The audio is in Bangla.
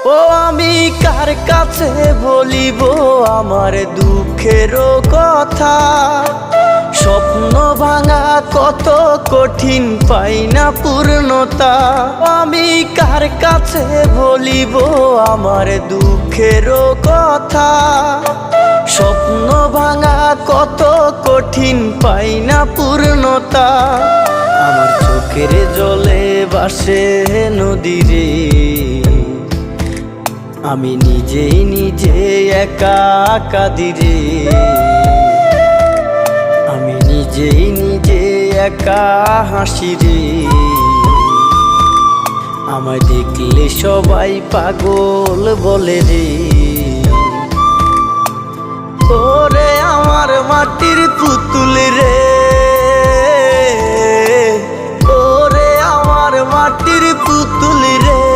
ও আমি কার কাছে বলিব আমার দুঃখের কথা? স্বপ্ন ভাঙা কত কঠিন, পাই না পূর্ণতা। আমি কার কাছে বলিব আমার দুঃখের কথা? স্বপ্ন ভাঙা কত কঠিন, পাই না পূর্ণতা। আমার চোখের জলে ভাসে নদী রে, আমি নিজেই নিজে একা কাঁদি রে। আমি নিজেই নিজে একা হাসি রে। আমায় দেখলে সবাই পাগল বলে রে। ওরে আমার মাটির পুতুল রে, ওরে আমার মাটির পুতুল রে।